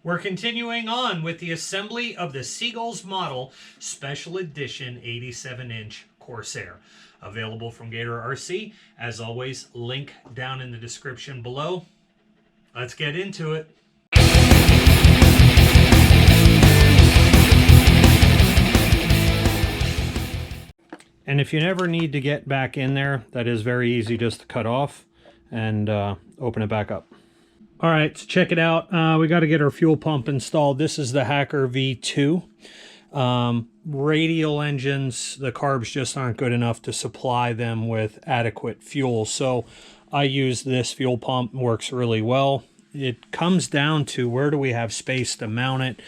We're continuing on with the assembly of the Seagull's Model Special Edition 87-inch Corsair. Available from Gator-Rc. As always, link down in the description below. Let's get into it. And if you never need to get back in there, that is very easy just to cut off and open it back up. All right, so check it out. We got to get our fuel pump installed. This is the Hacker V2. Radial engines, the carbs just aren't good enough to supply them with adequate fuel. So I use this fuel pump, works really well. It comes down to where do we have space to mount it.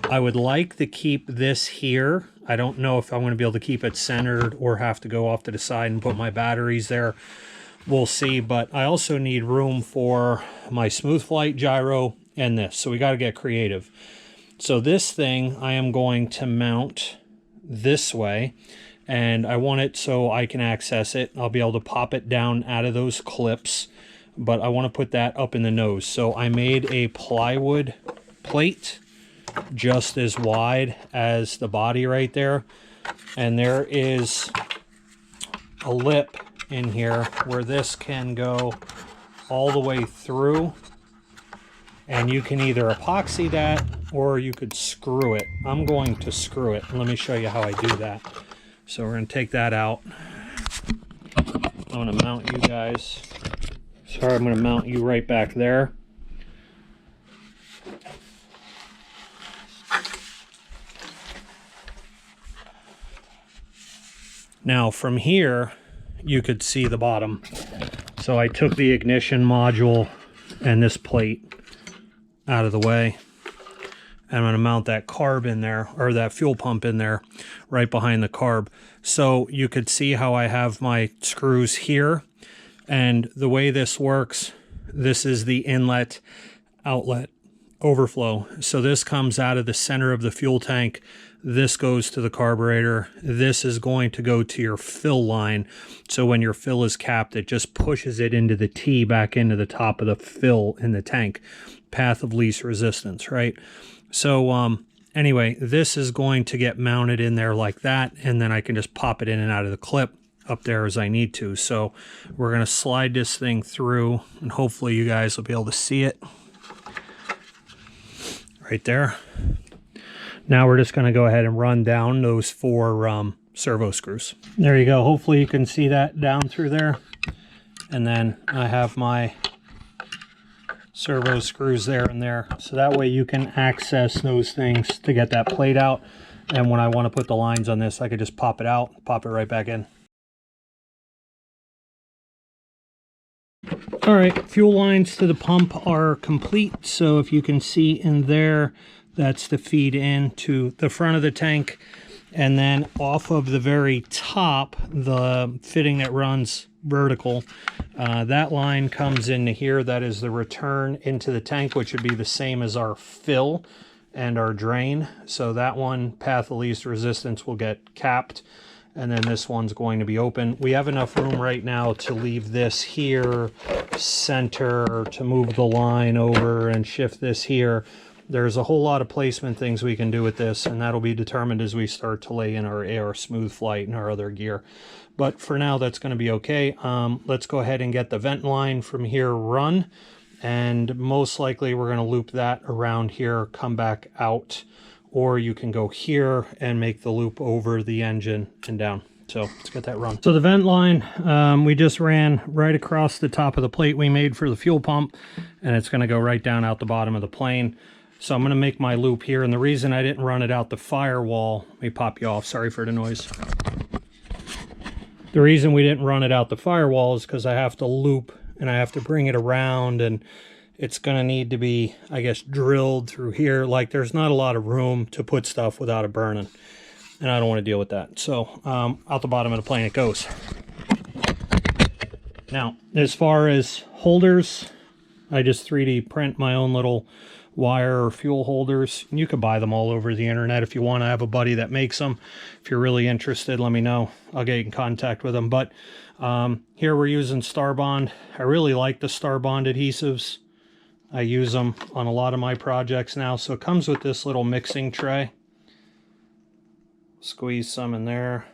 I would like to keep this here. I don't know if I'm going to be able to keep it centered or have to go off to the side and put my batteries there. We'll see, but I also need room for my ArSmoothFlite gyro and this, so we got to get creative. So this thing I am going to mount this way, and I want it so I can access it. I'll be able to pop it down out of those clips, but I want to put that up in the nose. So I made a plywood plate just as wide as the body right there, and there is a lip in here where this can go all the way through, and you can either epoxy that or you could screw it. I'm going to screw it. Let me show you how I do that. So we're going to take that out. I'm going to mount you guys. Sorry, I'm going to mount you right back there. Now from here you could see the bottom. So I took the ignition module and this plate out of the way. And I'm going to mount that carb in there, or that fuel pump in there, right behind the carb. So you could see how I have my screws here. And the way this works, this is the inlet outlet overflow. So this comes out of the center of the fuel tank. This goes to the carburetor. This is going to go to your fill line. So when your fill is capped, it just pushes it into the T back into the top of the fill in the tank. Path of least resistance, right? So anyway, this is going to get mounted in there like that, and then I can just pop it in and out of the clip up there as I need to. So we're going to slide this thing through, and hopefully you guys will be able to see it right there. Now we're just going to go ahead and run down those 4 servo screws. There you go. Hopefully you can see that down through there. And then I have my servo screws there and there. So that way you can access those things to get that plate out. And when I want to put the lines on this, I could just pop it out, pop it right back in. All right, fuel lines to the pump are complete. So if you can see in there, that's the feed in to the front of the tank. And then off of the very top, the fitting that runs vertical, that line comes into here. That is the return into the tank, which would be the same as our fill and our drain. So that one, path of least resistance, will get capped. And then this one's going to be open. We have enough room right now to leave this here, center, to move the line over and shift this here. There's a whole lot of placement things we can do with this, and that'll be determined as we start to lay in our ArSmoothFlite and our other gear. But for now, that's going to be okay. Let's go ahead and get the vent line from here run, and most likely we're going to loop that around here, come back out, or you can go here and make the loop over the engine and down. So let's get that run. So the vent line, we just ran right across the top of the plate we made for the fuel pump, and it's going to go right down out the bottom of the plane. So I'm going to make my loop here, and the reason I didn't run it out the firewall, let me pop you off, sorry for the noise. The reason we didn't run it out the firewall is because I have to loop, and I have to bring it around, and it's going to need to be, I guess, drilled through here. Like, there's not a lot of room to put stuff without it burning, and I don't want to deal with that. So out the bottom of the plane it goes. Now, as far as holders, I just 3D print my own little wire or fuel holders. You can buy them all over the internet if you want. I have a buddy that makes them. If you're really interested, let me know. I'll get in contact with them. But here we're using Starbond. I really like the Starbond adhesives. I use them on a lot of my projects now. So it comes with this little mixing tray. Squeeze some in there.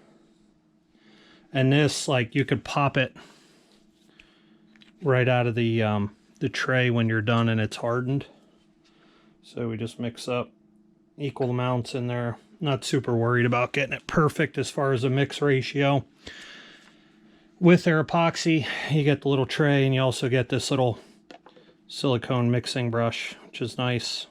And this, like, you could pop it right out of the tray when you're done and it's hardened. So we just mix up equal amounts in there. Not super worried about getting it perfect as far as a mix ratio. With their epoxy, you get the little tray, and you also get this little silicone mixing brush, which is nice.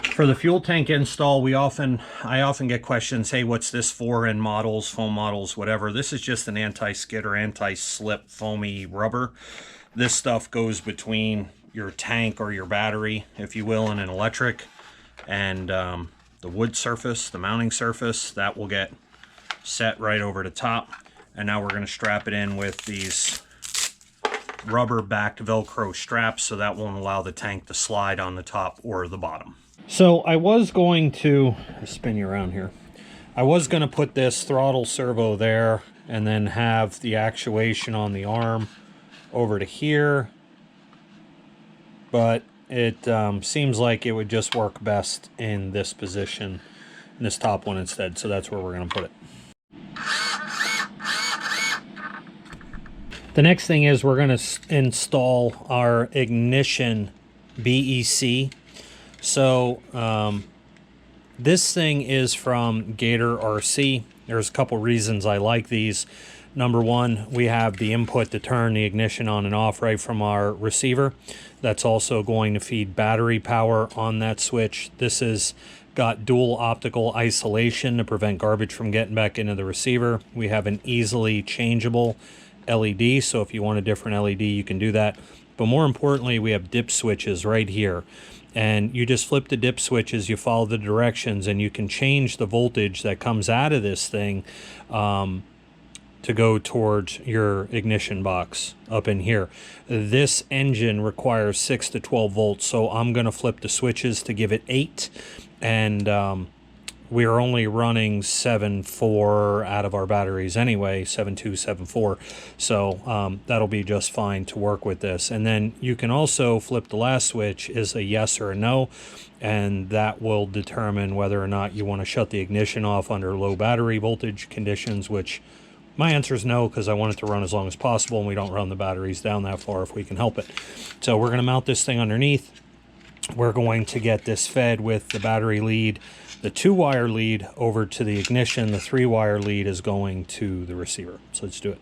For the fuel tank install, I often get questions, hey, what's this for in models, foam models, whatever. This is just an anti-skid or anti-slip foamy rubber. This stuff goes between your tank or your battery, if you will, in an electric, and the wood surface, the mounting surface, that will get set right over the top. And now we're going to strap it in with these rubber backed Velcro straps, so that won't allow the tank to slide on the top or the bottom. So I was going to spin you around here. I was going to put this throttle servo there and then have the actuation on the arm over to here, but it seems like it would just work best in this position, in this top one instead. So that's where we're going to put it. The next thing is we're going to install our ignition BEC. So this thing is from Gator-Rc. There's a couple reasons I like these. Number one, we have the input to turn the ignition on and off right from our receiver. That's also going to feed battery power on that switch. This has got dual optical isolation to prevent garbage from getting back into the receiver. We have an easily changeable LED, so if you want a different LED, you can do that. But more importantly, we have dip switches right here. And you just flip the dip switches, you follow the directions, and you can change the voltage that comes out of this thing to go towards your ignition box up in here. This engine requires 6 to 12 volts, so I'm going to flip the switches to give it 8. And we are only running 7.4 out of our batteries anyway, 7.2, 7.4. So that'll be just fine to work with this. And then you can also flip the last switch is a yes or a no, and that will determine whether or not you want to shut the ignition off under low battery voltage conditions, which my answer is no, because I want it to run as long as possible, and we don't run the batteries down that far if we can help it. So we're going to mount this thing underneath. We're going to get this fed with the battery lead, the 2-wire lead over to the ignition. The 3-wire lead is going to the receiver. So let's do it.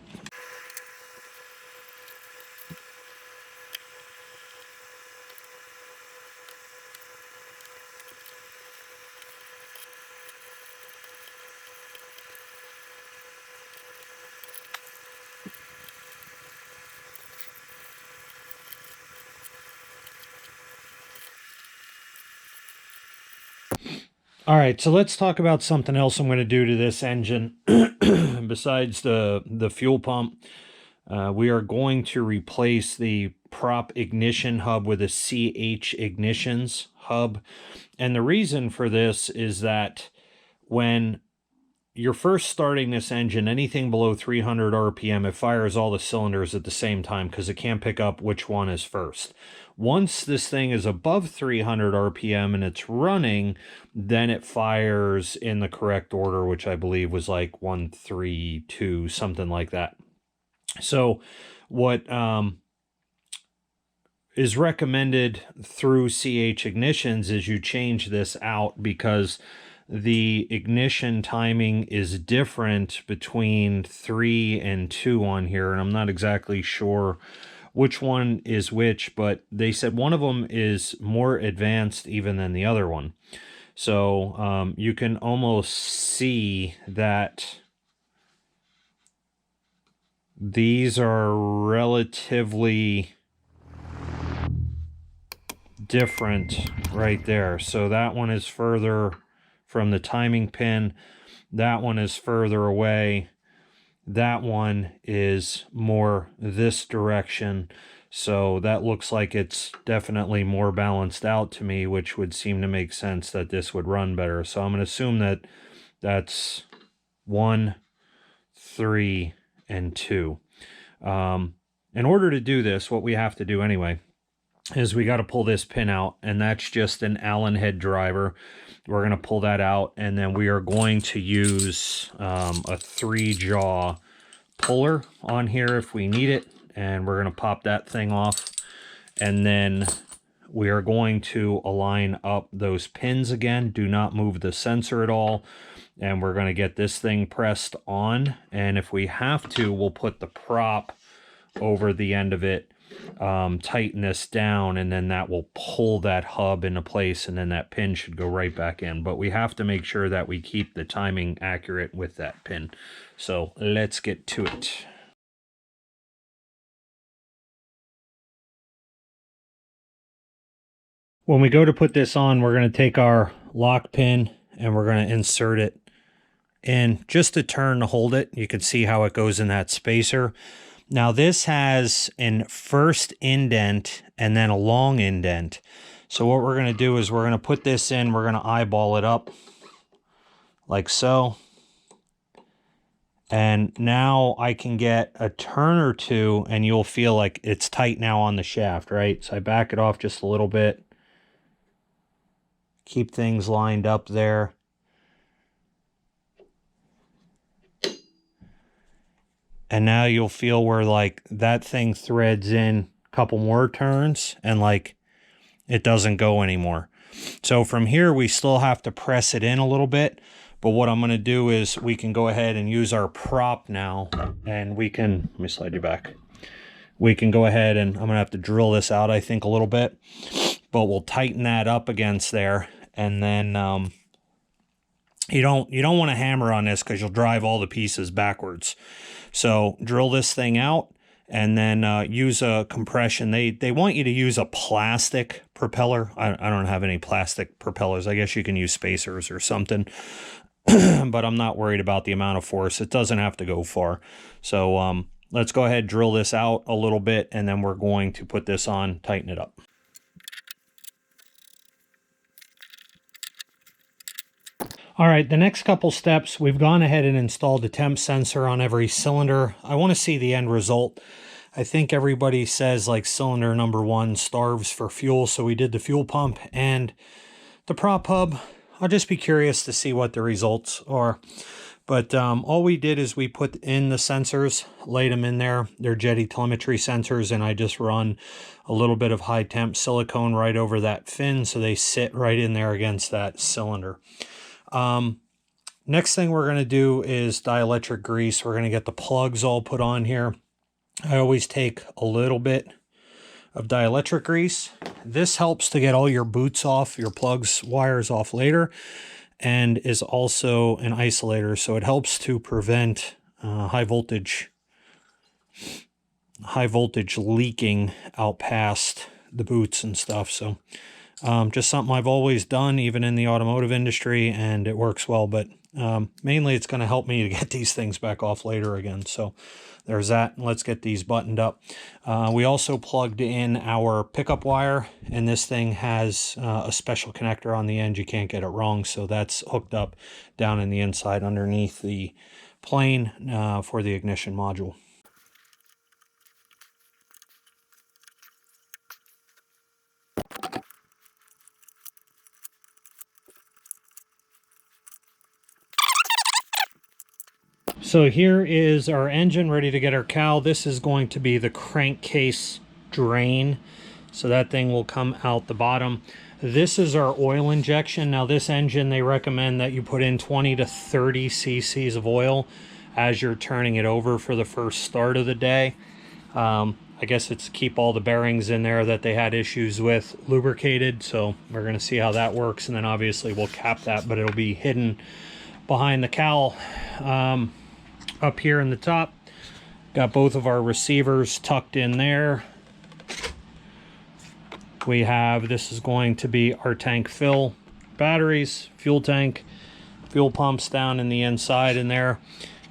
All right, so let's talk about something else I'm going to do to this engine besides the fuel pump. We are going to replace the prop ignition hub with a CH ignitions hub. And the reason for this is that when you're first starting this engine, anything below 300 RPM, it fires all the cylinders at the same time because it can't pick up which one is first. Once this thing is above 300 RPM and it's running, then it fires in the correct order, which I believe was like 1, 3, 2, something like that. So what is recommended through CH Ignitions is you change this out, because the ignition timing is different between 3 and 2 on here, and I'm not exactly sure which one is which, but they said one of them is more advanced even than the other one. So you can almost see that these are relatively different right there. So that one is further from the timing pin, that one is further away, that one is more this direction. So that looks like it's definitely more balanced out to me, which would seem to make sense that this would run better. So I'm going to assume that that's 1, 3, and 2. In order to do this, what we have to do anyway is we got to pull this pin out, and that's just an Allen head driver. We're going to pull that out, and then we are going to use a 3-jaw puller on here if we need it, and we're going to pop that thing off, and then we are going to align up those pins again. Do not move the sensor at all, and we're going to get this thing pressed on, and if we have to, we'll put the prop over the end of it, tighten this down, and then that will pull that hub into place, and then that pin should go right back in. But we have to make sure that we keep the timing accurate with that pin. So let's get to it. When we go to put this on, we're going to take our lock pin and we're going to insert it in just a turn to hold it. You can see how it goes in that spacer. Now this has a first indent and then a long indent. So what we're going to do is we're going to put this in, we're going to eyeball it up like so. And now I can get a turn or two and you'll feel like it's tight now on the shaft, right? So I back it off just a little bit. Keep things lined up there. And now you'll feel where like that thing threads in a couple more turns and like it doesn't go anymore. So from here, we still have to press it in a little bit. But what I'm going to do is we can go ahead and use our prop now, and we can, let me slide you back. We can go ahead and I'm going to have to drill this out, I think, a little bit, but we'll tighten that up against there. And then you don't want to hammer on this because you'll drive all the pieces backwards. So drill this thing out and then use a compression. They want you to use a plastic propeller. I don't have any plastic propellers. I guess you can use spacers or something. But I'm not worried about the amount of force. It doesn't have to go far. So let's go ahead, drill this out a little bit, and then we're going to put this on, tighten it up. All right, the next couple steps, we've gone ahead and installed a temp sensor on every cylinder. I want to see the end result. I think everybody says like cylinder number 1 starves for fuel, so we did the fuel pump and the prop hub. I'll just be curious to see what the results are. But all we did is we put in the sensors, laid them in there. They're Jeti telemetry sensors, and I just run a little bit of high temp silicone right over that fin so they sit right in there against that cylinder. Next thing we're going to do is dielectric grease. We're going to get the plugs all put on here. I always take a little bit of dielectric grease. This helps to get all your boots off, your plugs, wires off later, and is also an isolator, so it helps to prevent high voltage leaking out past the boots and stuff. So just something I've always done, even in the automotive industry, and it works well. But mainly it's going to help me to get these things back off later again. So there's that. Let's get these buttoned up. We also plugged in our pickup wire, and this thing has a special connector on the end. You can't get it wrong. So that's hooked up down in the inside underneath the plane for the ignition module. So here is our engine ready to get our cowl. This is going to be the crankcase drain. So that thing will come out the bottom. This is our oil injection. Now this engine, they recommend that you put in 20 to 30 cc's of oil as you're turning it over for the first start of the day. I guess it's to keep all the bearings in there that they had issues with lubricated. So we're going to see how that works. And then obviously we'll cap that, but it'll be hidden behind the cowl. Up here in the top, got both of our receivers tucked in there. We have, this is going to be our tank fill, batteries, fuel tank, fuel pumps down in the inside in there.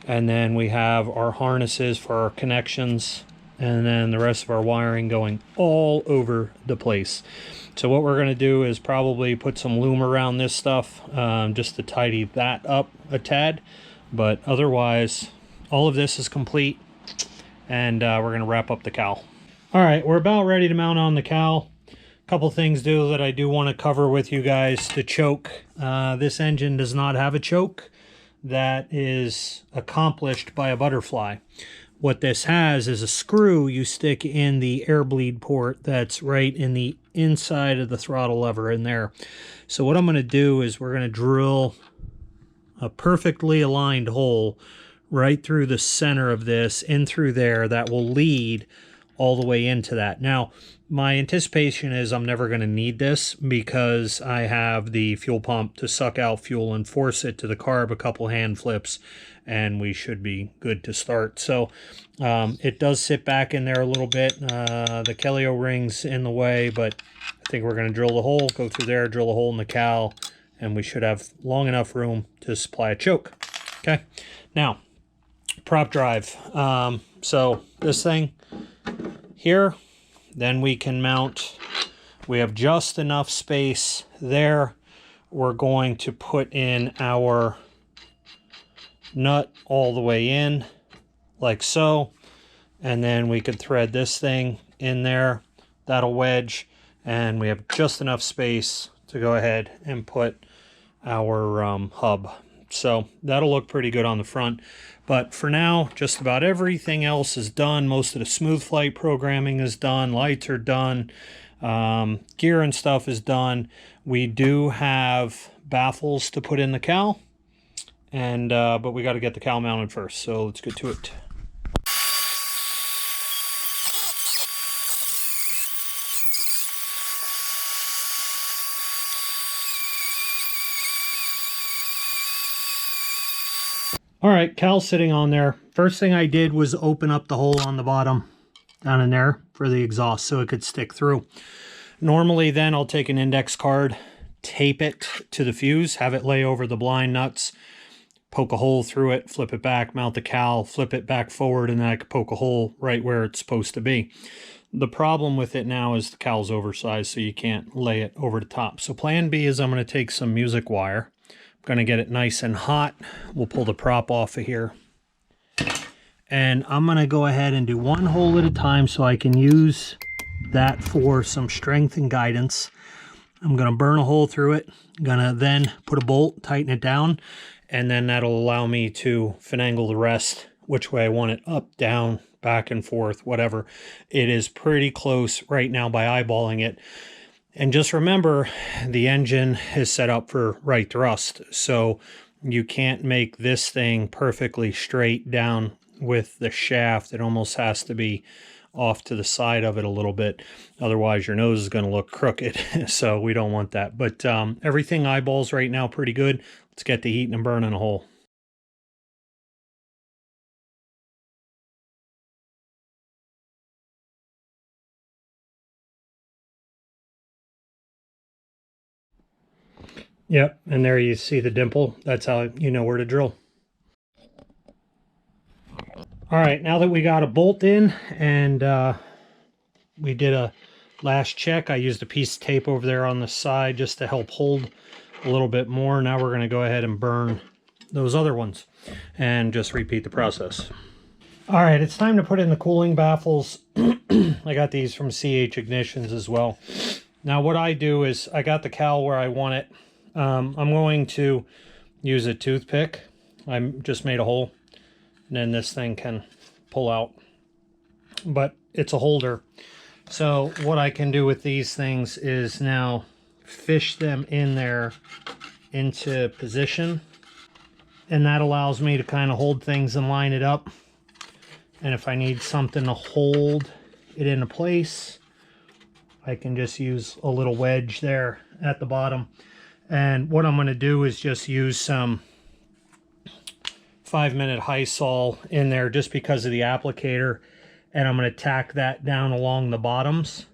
And then we have our harnesses for our connections and then the rest of our wiring going all over the place. So what we're going to do is probably put some loom around this stuff just to tidy that up a tad. But otherwise, all of this is complete, and we're going to wrap up the cowl. All right, we're about ready to mount on the cowl. A couple things that I do want to cover with you guys. The choke. This engine does not have a choke. That is accomplished by a butterfly. What this has is a screw you stick in the air bleed port that's right in the inside of the throttle lever in there. So what I'm going to do is we're going to drill a perfectly aligned hole right through the center of this, in through there, that will lead all the way into that. Now, my anticipation is I'm never going to need this because I have the fuel pump to suck out fuel and force it to the carb a couple hand flips, and we should be good to start. So it does sit back in there a little bit. The Kelly O-ring's in the way, but I think we're going to drill the hole, go through there, drill a hole in the cowl, and we should have long enough room to supply a choke. Okay, now prop drive. So this thing here, then we can mount. We have just enough space there. We're going to put in our nut all the way in like so, and then we could thread this thing in there. That'll wedge, and we have just enough space to go ahead and put our hub. So that'll look pretty good on the front. But for now, just about everything else is done. Most of the SmoothFlite programming is done. Lights are done. Gear and stuff is done. We do have baffles to put in the cowl, and but we got to get the cowl mounted first. So let's get to it. All right, cowl sitting on there. First thing I did was open up the hole on the bottom down in there for the exhaust so it could stick through. Normally then I'll take an index card, tape it to the fuse, have it lay over the blind nuts, poke a hole through it, flip it back, mount the cowl, flip it back forward, and then I could poke a hole right where it's supposed to be. The problem with it now is the cowl's oversized, so you can't lay it over the top. So plan B is I'm going to take some music wire. Going to get it nice and hot. We'll pull the prop off of here, and I'm going to go ahead and do one hole at a time so I can use that for some strength and guidance. I'm going to burn a hole through it. I'm going to then put a bolt, tighten it down, and then that'll allow me to finagle the rest which way I want it, up, down, back and forth, whatever. It is pretty close right now by eyeballing it. And just remember, the engine is set up for right thrust, so you can't make this thing perfectly straight down with the shaft. It almost has to be off to the side of it a little bit. Otherwise, your nose is going to look crooked, so we don't want that. But everything eyeballs right now pretty good. Let's get to heating and burning a hole. Yep, and there you see the dimple. That's how you know where to drill. All right, now that we got a bolt in and we did a last check, I used a piece of tape over there on the side just to help hold a little bit more. Now we're going to go ahead and burn those other ones and just repeat the process. All right, it's time to put in the cooling baffles. I got these from CH Ignitions as well. Now what I do is I got the cowl where I want it. I'm going to use a toothpick. I just made a hole, and then this thing can pull out, but it's a holder. So what I can do with these things is now fish them in there into position, and that allows me to kind of hold things and line it up. And if I need something to hold it into place, I can just use a little wedge there at the bottom. And what I'm going to do is just use some 5-minute Hysol in there just because of the applicator, and I'm going to tack that down along the bottoms,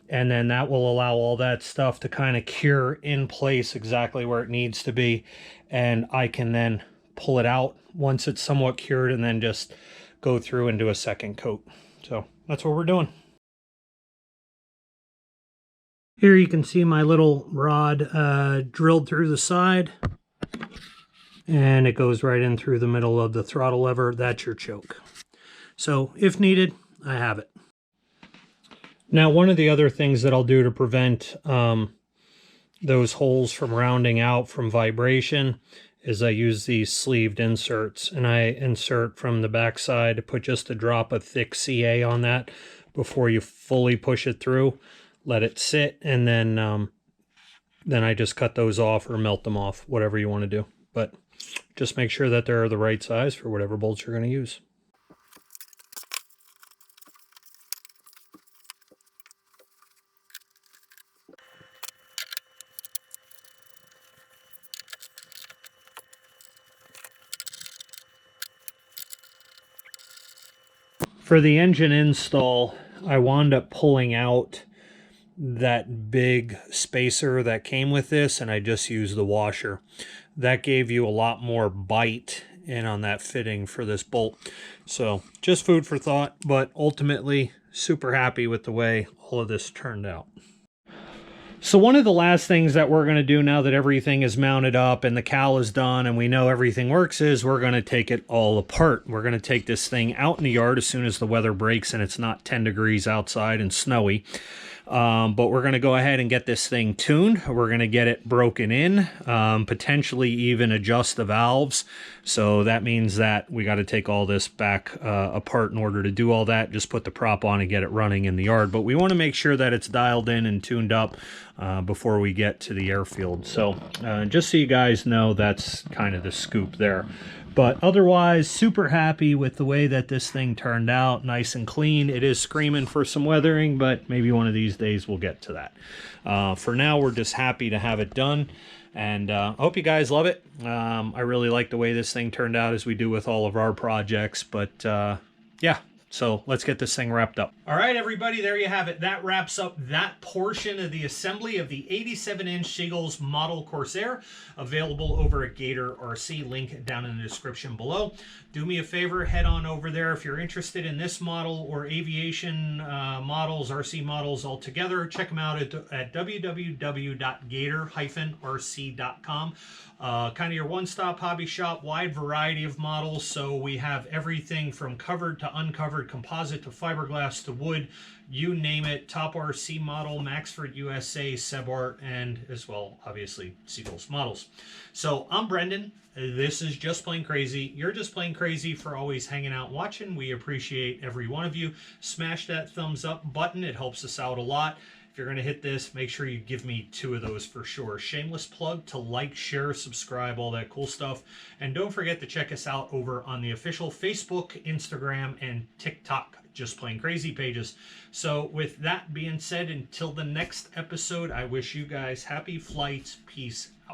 and then that will allow all that stuff to kind of cure in place exactly where it needs to be, and I can then pull it out once it's somewhat cured and then just go through and do a second coat. So that's what we're doing. Here you can see my little rod drilled through the side, and it goes right in through the middle of the throttle lever. That's your choke. So if needed, I have it. Now, one of the other things that I'll do to prevent those holes from rounding out from vibration is I use these sleeved inserts, and I insert from the back side, put just a drop of thick CA on that before you fully push it through. Let it sit, and then I just cut those off or melt them off, whatever you want to do. But just make sure that they're the right size for whatever bolts you're going to use. For the engine install, I wound up pulling out that big spacer that came with this, and I just used the washer. That gave you a lot more bite in on that fitting for this bolt. So just food for thought, but ultimately super happy with the way all of this turned out. So one of the last things that we're going to do now that everything is mounted up and the cowl is done and we know everything works is we're going to take it all apart. We're going to take this thing out in the yard as soon as the weather breaks and it's not 10 degrees outside and snowy. But we're going to go ahead and get this thing tuned. We're going to get it broken in, potentially even adjust the valves. So that means that we got to take all this back apart in order to do all that. Just put the prop on and get it running in the yard. But we want to make sure that it's dialed in and tuned up before we get to the airfield. So just so you guys know, that's kind of the scoop there. But otherwise, super happy with the way that this thing turned out. Nice and clean. It is screaming for some weathering, but maybe one of these days we'll get to that. For now, we're just happy to have it done. And I hope you guys love it. I really like the way this thing turned out, as we do with all of our projects. But yeah, so let's get this thing wrapped up. All right, everybody, there you have it. That wraps up that portion of the assembly of the 87-inch Seagulls Model Corsair, available over at Gator-Rc, link down in the description below. Do me a favor, head on over there if you're interested in this model or aviation models, RC models altogether. Check them out at www.gator-rc.com. Kind of your one-stop hobby shop, wide variety of models. So we have everything from covered to uncovered, composite to fiberglass to wood, you name it. Top RC model, Maxford USA, Sebart, and as well, obviously, Seagulls models. So I'm Brendan. This is Just Plain Crazy. You're just plain crazy for always hanging out and watching. We appreciate every one of you. Smash that thumbs up button. It helps us out a lot. If you're going to hit this, make sure you give me 2 of those for sure. Shameless plug to like, share, subscribe, all that cool stuff. And don't forget to check us out over on the official Facebook, Instagram, and TikTok Just Plain Crazy pages. So with that being said, until the next episode, I wish you guys happy flights. Peace out.